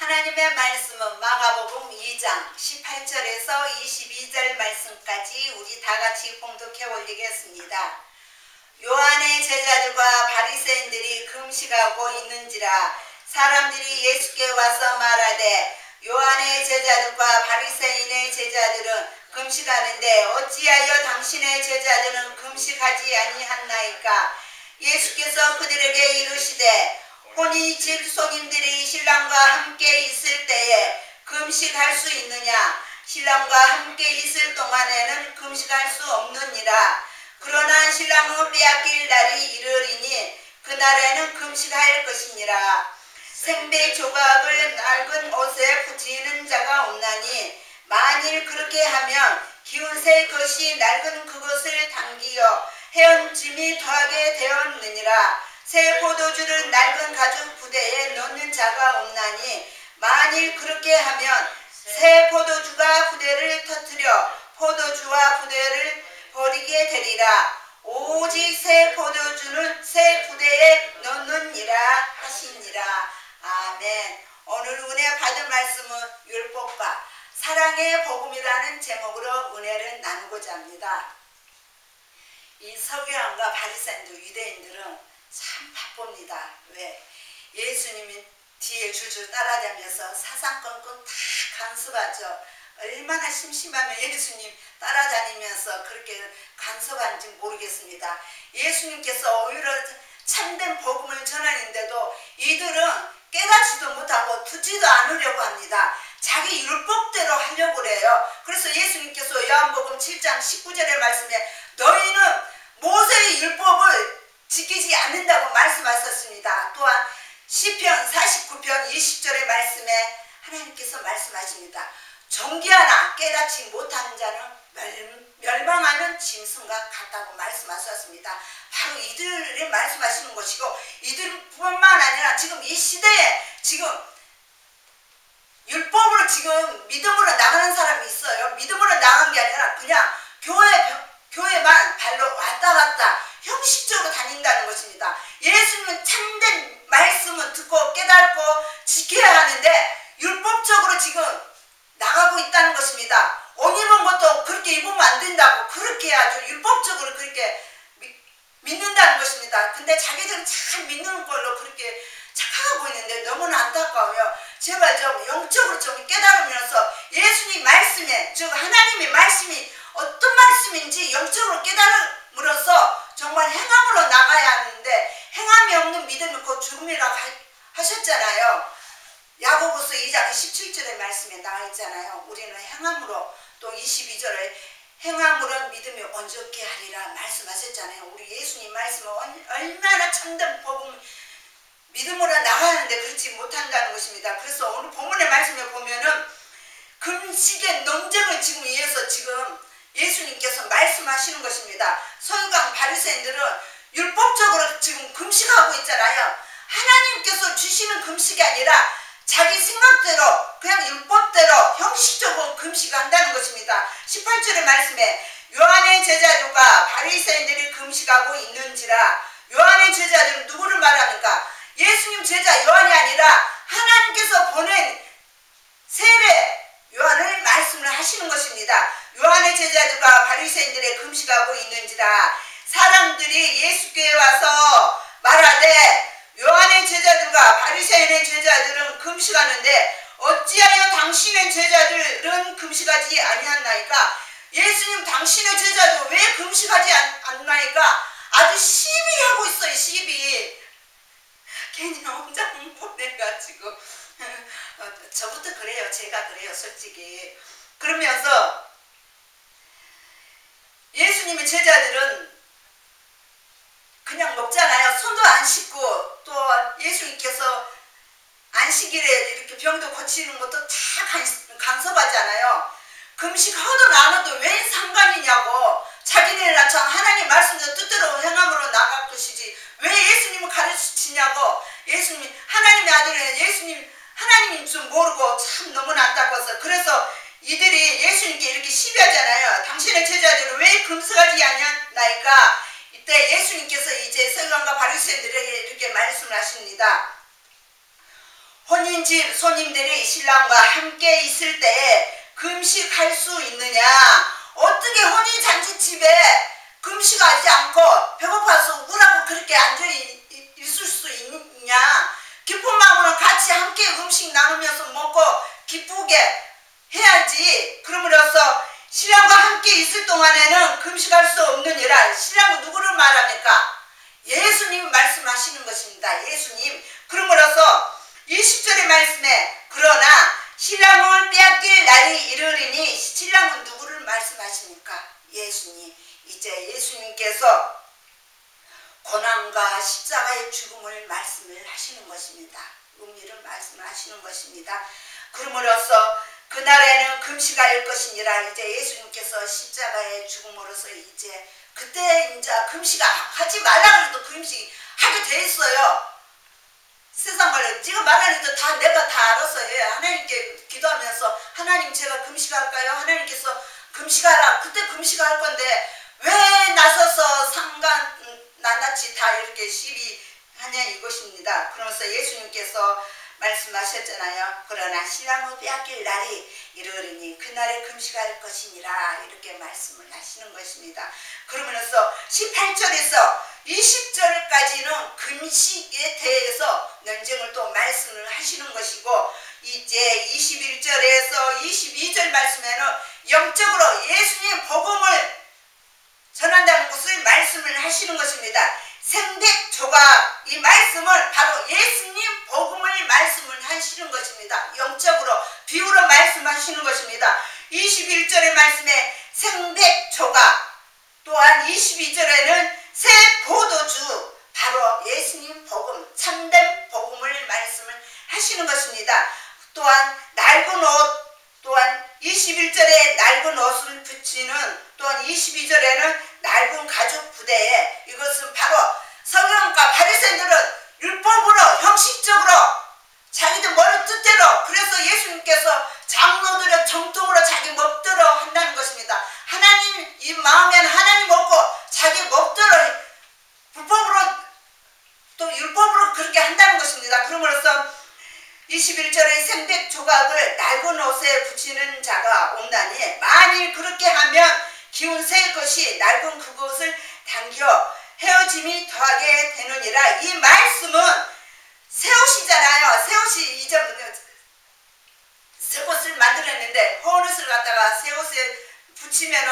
하나님의 말씀은 마가복음 2장 18절에서 22절 말씀까지 우리 다같이 봉독해 올리겠습니다. 요한의 제자들과 바리새인들이 금식하고 있는지라 사람들이 예수께 와서 말하되 요한의 제자들과 바리새인의 제자들은 금식하는데 어찌하여 당신의 제자들은 금식하지 아니하나이까? 예수께서 그들에게 이르시되 혼인 질손님들이 신랑과 함께 있을 때에 금식할 수 있느냐? 신랑과 함께 있을 동안에는 금식할 수 없느니라. 그러나 신랑을 빼앗길 날이 이르리니 그날에는 금식할 것이니라. 생배 조각을 낡은 옷에 붙이는 자가 없나니 만일 그렇게 하면 기운새 것이 낡은 그것을 당기어 헤엄짐이 더하게 되었느니라. 새 포도주를 낡은 가죽 부대에 넣는 자가 없나니 만일 그렇게 하면 새 포도주가 부대를 터뜨려 포도주와 부대를 버리게 되리라. 오직 새 포도주는 새 부대에 넣느니라 하시니라. 아멘. 오늘 은혜 받은 말씀은 율법과 사랑의 복음이라는 제목으로 은혜를 나누고자 합니다. 이 서기관과 바리새인들 유대인들은 참 바쁩니다. 왜? 예수님이 뒤에 줄줄 따라다니면서 사상권권 다 간섭하죠. 얼마나 심심하면 예수님 따라다니면서 그렇게 간섭한지 모르겠습니다. 예수님께서 오히려 참된 복음을 전하는데도 이들은 깨닫지도 못하고 듣지도 않으려고 합니다. 자기 율법대로 하려고 그래요. 그래서 예수님께서 요한복음 7장 19절의 말씀에 너희는 모세의 율법을 지키지 않는다고 말씀하셨습니다. 또한 시편 49편 20절의 말씀에 하나님께서 말씀하십니다. 정죄하나 깨닫지 못하는 자는 멸망하는 짐승과 같다고 말씀하셨습니다. 바로 이들이 말씀하시는 것이고 이들뿐만 아니라 지금 이 시대에 지금 율법으로 지금 믿음으로 나가는 사람이 있어요. 믿음으로 나간 게 아니라 그냥 교회만 발로 왔다 갔다 형식적으로 다닌다는 것입니다. 예수님은 참된 말씀은 듣고 깨닫고 지켜야 하는데 율법적으로 지금 나가고 있다는 것입니다. 옷 입은 것도 그렇게 입으면 안 된다고 그렇게 아주 율법적으로 그렇게 믿는다는 것입니다. 근데 자기들은 참 믿는 걸로 그렇게 착각하고 있는데 너무나 안타까워요. 제발 좀 영적으로 좀 깨달으면서 예수님 말씀에 즉 하나님의 말씀이 어떤 말씀인지 영적으로 깨달음으로써 정말 행함으로 나가야 하는데 행함이 없는 믿음은 곧 죽음이라고 하셨잖아요. 야고보서 2장 17절의 말씀에 나와 있잖아요. 우리는 행함으로 또 22절에 행함으로 믿음이 온전케 하리라 말씀하셨잖아요. 우리 예수님 말씀은 얼마나 참된 복음 믿음으로 나가는데 그렇지 못한다는 것입니다. 그래서 오늘 본문의 말씀에 보면은 금식의 논쟁을 지금 위해서 지금 예수님께서 말씀하시는 것입니다. 서기관 바리새인들은 율법적으로 지금 금식하고 있잖아요. 하나님께서 주시는 금식이 아니라 자기 생각대로 그냥 율법대로 형식적으로 금식을 한다는 것입니다. 18절의 말씀에 요한의 제자들과 바리새인들이 금식하고 있는지라. 요한의 제자들은 누구를 말합니까? 예수님 제자 요한이 아니라 하나님께서 보낸 세례 요한을 말씀을 하시는 것입니다. 요한의 제자들과 바리새인들의 금식하고 있는지라. 사람들이 예수께 와서 말하되 요한의 제자들과 바리새인의 제자들은 금식하는데 어찌하여 당신의 제자들은 금식하지 아니하나이까? 예수님 당신의 제자도 왜 금식하지 않나이까? 아주 시비하고 있어요. 시비. 괜히 혼자 보내가지고 저부터 그래요. 제가 그래요. 솔직히. 그러면서 예수님의 제자들은 그냥 먹잖아요. 손도 안 씻고 또 예수님께서 안식일에 이렇게 병도 고치는 것도 다 간섭하잖아요. 금식하든 안 하든 왜 상관이냐고. 자기네나 저 하나님 말씀대로 뜻대로 행함으로 나갈 것이지 왜 예수님을 가르치냐고. 예수님 하나님의 아들은 예수님 하나님인 줄 모르고 참 너무나 안타까워서 그래서 이들이 예수님께 이렇게 시비하잖아요. 당신의 제자들은 왜 금식하지 않냐나이까. 이때 예수님께서 이제 서기관과 바리새인들에게 이렇게 말씀을 하십니다. 혼인 예수님 집 손님들이 신랑과 함께 있을 때 금식할 수 있느냐? 어떻게 혼인잔치집에 금식하지 않고 배고파서 우울하고 그렇게 앉아 있을 수 있냐? 기쁜 마음으로 같이 함께 음식 나누면서 먹고 기쁘게 해야지. 그러므로서 신랑과 함께 있을 동안에는 금식할 수 없느니라. 신랑은 누구를 말합니까? 예수님 말씀하시는 것입니다. 예수님. 그러므로서 20절의 말씀에 그러나 신랑을 빼앗길 날이 이르리니, 신랑은 누구를 말씀하십니까? 예수님. 이제 예수님께서 고난과 십자가의 죽음을 말씀을 하시는 것입니다. 의미를 말씀하시는 것입니다. 그러므로서 그날에는 금식할 것이니라. 이제 예수님께서 십자가의 죽음으로서 이제 그때 이제 금식하지 말라 그래도 금식하게 돼 있어요. 세상 말로 지금 말하는 다 내가 다 알아서 해. 하나님께 기도하면서 하나님 제가 금식할까요? 하나님께서 금식하라. 그때 금식할 건데 왜 나서서 낱낱이 다 이렇게 시비하냐 이것입니다. 그러면서 예수님께서 말씀하셨잖아요. 그러나 신랑을 빼앗길 날이 이르리니 그날에 금식할 것이니라. 이렇게 말씀을 하시는 것입니다. 그러면서 18절에서 20절까지는 금식에 대해서 논쟁을 또 말씀을 하시는 것이고, 이제 21절에서 22절 말씀에는 영적으로 예수님 복음을 전한다는 것을 말씀을 하시는 것입니다. 생백조각, 이 말씀을 바로 예수님 복음을 말씀을 하시는 것입니다. 영적으로 비유로 말씀하시는 것입니다. 21절의 말씀에 생백조각, 또한 22절에는 새 포도주, 바로 예수님 복음, 참된 복음을 말씀을 하시는 것입니다. 또한 낡은 옷, 또한 21절에 낡은 옷을 붙이는, 또한 22절에는 낡은 가죽 부대에, 이것은 바로 서기관과 바리새인들은 율법으로 형식적으로 자기들 머리 뜻대로, 그래서 예수님께서 장로들의 정통으로 자기 먹대로 한다는 것입니다. 하나님 이 마음에는 하나님 없고 자기 먹대로 불법으로 또 율법으로 그렇게 한다는 것입니다. 그러므로서 21절의 생백 조각을 낡은 옷에 붙이는 자가 온다니, 만일 그렇게 하면 기운 새 것이 낡은 그것을 당겨 헤어짐이 더하게 되느니라. 이 말씀은 새 옷이잖아요. 새 옷이 이전부터 새 옷을 만들었는데 헌옷을 갖다가 새 옷에 붙이면은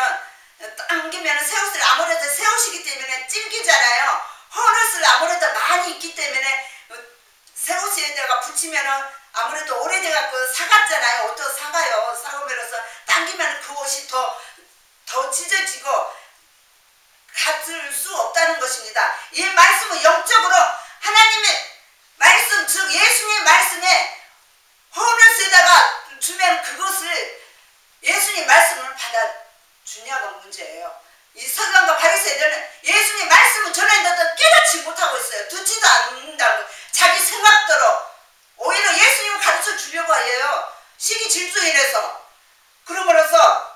당기면은 새 옷을 아무래도 새 옷이기 때문에 찔기잖아요. 헌옷을 아무래도 많이 있기 때문에 새 옷에다가 붙이면은 아무래도 오래돼갖고 사갔잖아요. 옷도 사가요. 사고면서 당기면 그 옷이 더 찢어지고 같을 수 없다는 것입니다. 이 말씀은 영적으로 하나님의 말씀, 즉 예수님의 말씀에 헌옷에다가 주면 그것을 예수님 말씀을 받아주냐가 문제예요. 이 서기관과 바리새인들은 예수님 말씀을 전했는데도 깨닫지 못하고 있어요. 듣지도 않는다고 자기 생각대로 오히려 예수님을 가르쳐 주려고 해요. 시기 질투인해서. 그러므로서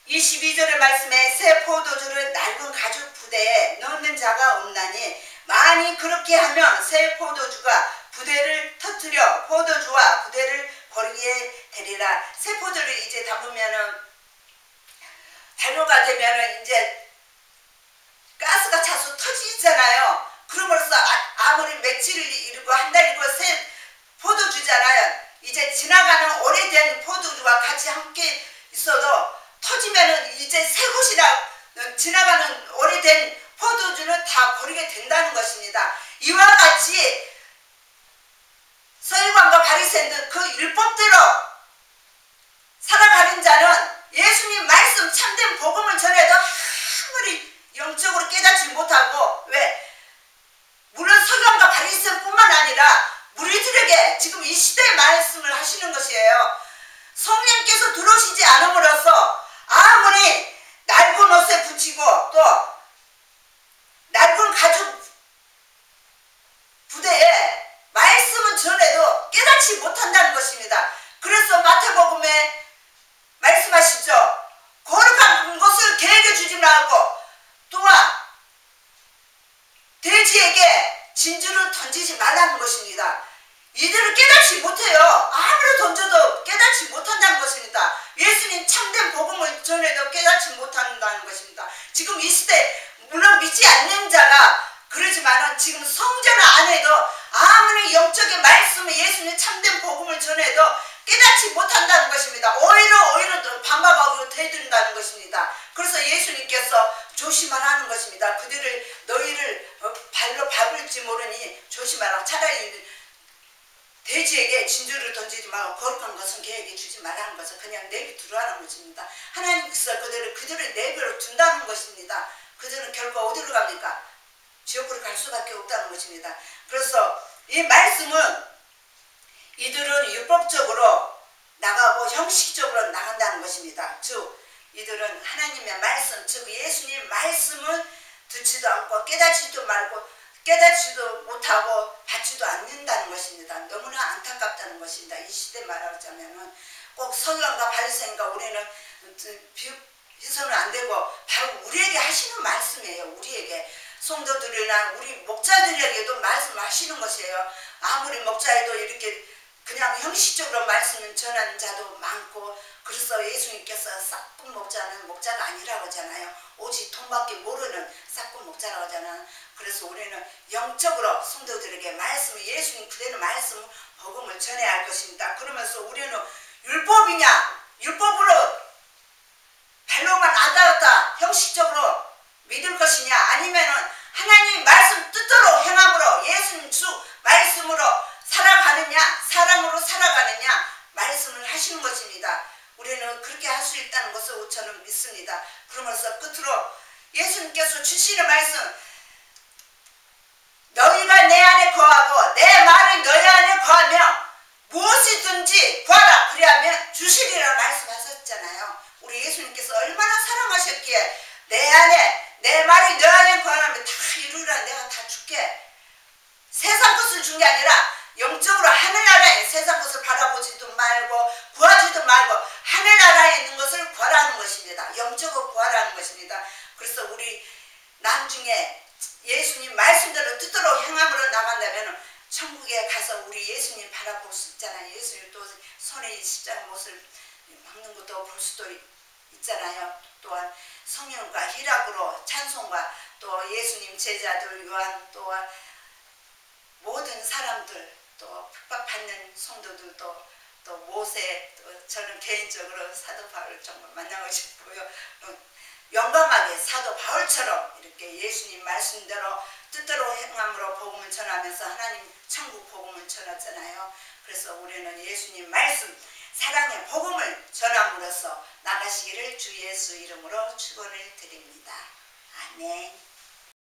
22절의 말씀에 새 포도주를 낡은 가죽 부대에 넣는 자가 없나니, 만일 그렇게 하면 새 포도주가 부대를 터뜨려 포도주와 부대를 버리게 되리라. 새 포도를 이제 담으면은 발효가 되면은 이제 가스가 차서 터지잖아요. 그러므로서 아무리 며칠을 이르고 한 달 이르고 새 포도주잖아요. 이제 지나가는 오래된 포도주와 같이 함께 있어도 터지면은 이제 새 것이라 지나가는 오래된 포도주는 다 버리게 된다는 것입니다. 이와 같이 서기관과 바리새인들 그 율법대로 살아가는 자는 예수님 말씀 참된 복음을 전해도 아무리 영적으로 깨닫지 못하고, 왜? 물론 서기관과 바리새인뿐만 아니라 우리들에게 지금 이 시대의 말씀을 하시는 것이에요. 성령께서 들어오시지 않음으로써 아무리 낡은 옷에 붙이고 또 낡은 가죽 부대에 말씀은 전해도 깨닫지 못한다는 것입니다. 그래서 마태복음에 말씀하시죠. 거룩한 것을 개에게 주지 말고 또한 돼지에게 진주를 던지지 말라는 것입니다. 이들을 깨닫지 못해요. 아무리 던져도 깨닫지 못한다는 것입니다. 예수님 참된 복음을 전해도 깨닫지 못한다는 것입니다. 지금 이 시대 물론 믿지 않는 자가 그러지만은 지금 성전 안에도 아무리 영적인 말씀을 예수님 참된 복음을 전해도 깨닫지 못한다는 것입니다. 오히려 더 반박하고 대든다는 것입니다. 그래서 예수님께서 조심하라는 것입니다. 그들을 너희를 발로 밟을지 모르니 조심하라. 차라리 돼지에게 진주를 던지지 말고 거룩한 것은 걔에게 주지 말라는 것을 그냥 내비두라는 것입니다. 하나님께서 그들을 내버려 둔다는 것입니다. 그들은 결국 어디로 갑니까? 지옥으로 갈 수밖에 없다는 것입니다. 그래서 이 말씀은 이들은 율법적으로 나가고 형식적으로 나간다는 것입니다. 즉 이들은 하나님의 말씀, 즉 예수님 말씀을 듣지도 않고 깨닫지도 못하고 받지도 않는다는 것입니다. 너무나 안타깝다는 것입니다. 이 시대 말하자면은 꼭 서기관과 바리새인과 우리는 비교해서는 안 되고 바로 우리에게 하시는 말씀이에요. 우리에게 성도들이나 우리 목자들에게도 말씀하시는 것이에요. 아무리 목자에도 이렇게 그냥 형식적으로 말씀을 전하는 자도 많고, 그래서 예수님께서 싹꾼 목자는 목자가 아니라고 하잖아요. 오직 돈밖에 모르는 싹꾼 목자라고 하잖아요. 그래서 우리는 영적으로 성도들에게 말씀, 예수님 그대로 말씀, 복음을 전해야 할 것입니다. 그러면서 우리는 율법으로 발로만 왔다 형식적으로 믿을 것이냐, 아니면은 하나님 말씀 뜻대로 행함으로 예수님 주 말씀으로 살아가느냐, 사람으로 살아가느냐 말씀을 하시는 것입니다. 우리는 그렇게 할 수 있다는 것을 저는 믿습니다. 그러면서 끝으로 예수님께서 주시는 말씀, 너희가 내 안에 거하고 내 말이 너희 안에 거하며 무엇이든지 구하라 그리하면 주시리라 말씀하셨잖아요. 우리 예수님께서 얼마나 사랑하셨기에 내 안에 내 말이 너 안에 거하면 다 이루라, 내가 다 줄게. 세상 것을 준 게 아니라 영적으로 하늘나라에 세상 것을 바라보지도 말고 구하지도 말고 하늘나라에 있는 것을 구하라는 것입니다. 영적으로 구하라는 것입니다. 그래서 우리 나중에 예수님 말씀대로 뜻대로 행함으로 나간다면 천국에 가서 우리 예수님 바라볼 수 있잖아요. 예수님 또 손에 십자가 못을 막는 것도 볼 수도 있잖아요. 또한 성령과 희락으로 찬송과 또 예수님 제자들 요한 또한 모든 사람들 또 핍박받는 성도들도 또 모세, 또 저는 개인적으로 사도 바울을 정말 만나고 싶고요. 영감하게 사도 바울처럼 이렇게 예수님 말씀대로 뜻대로 행함으로 복음을 전하면서 하나님 천국 복음을 전하잖아요. 그래서 우리는 예수님 말씀, 사랑의 복음을 전함으로써 나가시기를 주 예수 이름으로 축원을 드립니다. 아멘.